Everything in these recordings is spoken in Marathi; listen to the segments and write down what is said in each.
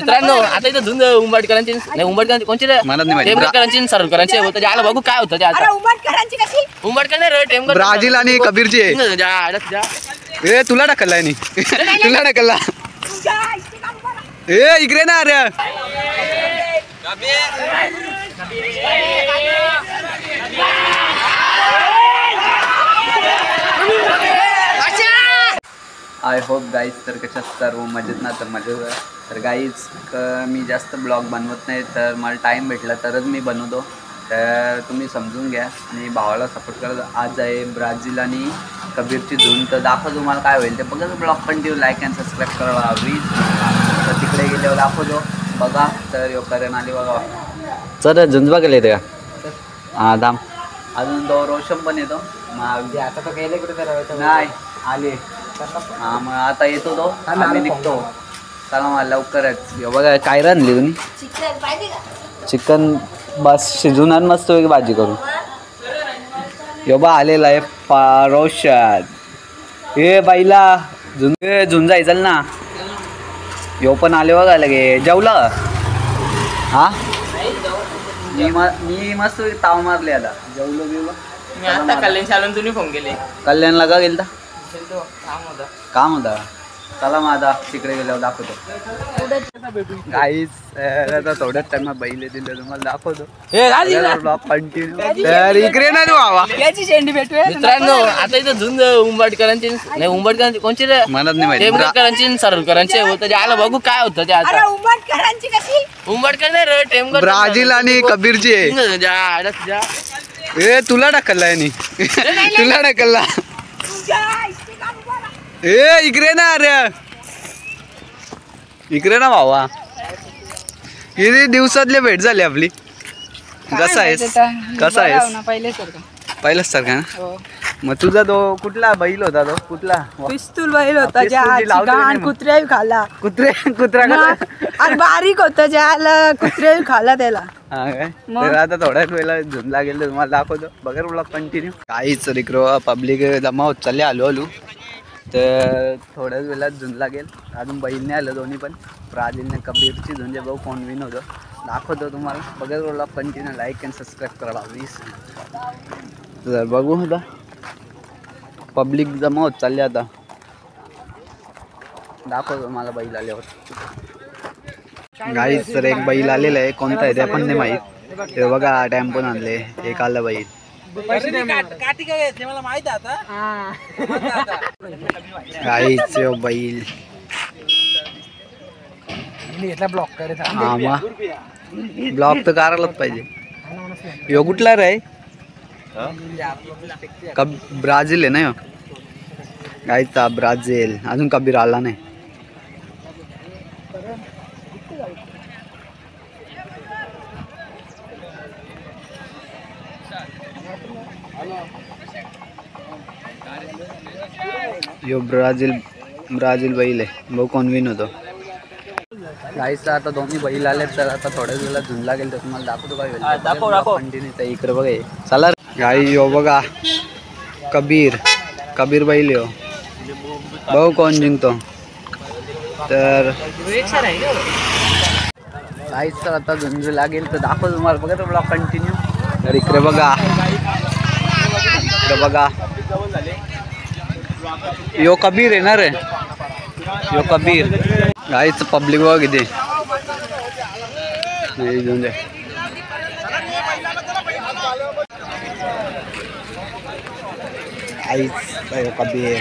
मित्रांनो आता इथं झुंज उंबरकरांची नाही उंबरकरांची कोणची रे टेमकरांची सरकरांची होतं आला बघू काय होतं ते आता उंबरकर नाही रे टेमकर ब्राझील आणि कबीरची ए तुला ढकललाय नी तुला ढकलला ए इकडे ना अरे आय होप गाईज तर कशा सर्व मजेत ना तर मजेत तर गाईज मी जास्त ब्लॉग बनवत नाही तर मला टाईम भेटला तरच मी बनवतो तर तुम्ही समजून घ्या आणि भावाला सपोर्ट करा. आज आहे ब्राझील आणि कबीरची झुंज तर दाखव तुम्हाला काय होईल ते बघा. Blog continue like and subscribe करावा तर तिकडे गेल्यावर दाखवतो बघा. तर योगकरण आली बघा सर झुंज बघायला येते का हां दाम अजून तो रोशन पण येतो मग आता तर गेले कुठे नाही आले हां मग आता येतो तो आम्ही निघतो चला मला लवकरच. बघा काय रांधली तुम्ही चिकन बस शिजून आण मस्त वेगळी भाजी करू. योबा आलेला आहे रोशन हे बाईला झुंजाय चल ना यो पण आले बघा लगे जेवला हा मी मस्त ताव मारले आता जेवलो बिवलो. मी आता कल्याण शाळेतून तुम्ही फोन केले कल्याणला का गेलता काम होता चला मग आता तिकडे गेल्यावर दाखवतो गाईस. आता थोड्याच टाइम बैल दिले तुम्हाला दाखवतो कंटिन्यू तर इकडे ना बाबा मित्रांनो आता इथं झुंज उंबरकरांची नाही उंबरकरांची कोणची रे म्हणत नाही टेमकरांची सरकरांची होतं आला बघू काय होतं ते आता उंबरकर नाही रे टेमकर ब्राझील आणि कबीरची ए तुला ढकललाय नी तुला ढकलला ए इकडे ना अरे इकडे ना भावा किती दिवसातली भेट झाली आपली. कसा आहेस कसा आहेस पहिल्याच सारखा ना मग तुझा तो कुठला बैल होता तो कुठला पिस्तूल बैल होता कुत्र्या खाला कुत्रा बारीक होता ज्याला कुत्र्या खाला त्याला. हा काय तर आता थोड्याच वेळेला झुंज लागेल तुम्हाला दाखवतो बघा ब्लॉग कंटिन्यू. काहीच रिक्रो पब्लिक जमा होत चालले हळूहळू तर थोड्याच वेळात झुंज लागेल. अजून बैल नाही आलं दोन्ही पण ब्राझीलने कबीरची झुंज भाऊ कोण विन होतं दाखवतो तुम्हाला बघा blog continue like and subscribe करा प्लीज. तर बघू आता पब्लिक जमा होत चालले आता दाखवतो मला बैल आल्यावर. गाईच तर एक बैल आलेला आहे कोणता आहे ते पण नाही माहीत. ते बघा टेम्पोन आणले एक आलं बैल गाईच बैल हा मग ब्लॉक तर करायलाच पाहिजे. यो कुठला रे ब्राझील आहे ना यो गाईचा ब्राझील अजून कबीर आला नाही. यो ब्राझील बैल आहे भाऊ कोण विन होतो गाईचा. आता दोन्ही बैल आले तर आता थोड्या वेळेला झुंज लागेल तर तुम्हाला दाखवतो काय कंटिन्यू इकडे बघा चला गाई यो बघा कबीर बैल यो भाऊ कोण जिंकतो तर गाईच तर आता झुंज लागेल तर दाखवतो तुम्हाला बघा तो ब्लॉग कंटिन्यू. तर इकडे बघा यो कबीर आहे ना रे यो कबीर गाईच पब्लिक बघा किती गाईच कबीर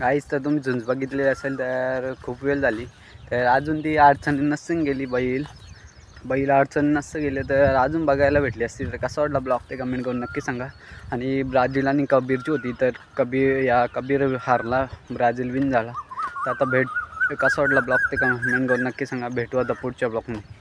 काहीच तर तुम्ही झुंज बघितली असेल तर खूप वेळ झाली, तर अजून ती अडचणी नसून गेली बैल अडचणी नसतं गेले तर अजून बघायला भेटली असती. तर कसा वाटला ब्लॉग ते कमेंट करून नक्की सांगा. आणि ब्राझील आणि कबीरची होती, तर कबीर हारला, ब्राझील विन झाला. तर आता कसा वाटला ब्लॉग ते कमेंट करून नक्की सांगा. भेटू आता पुढच्या ब्लॉगमध्ये.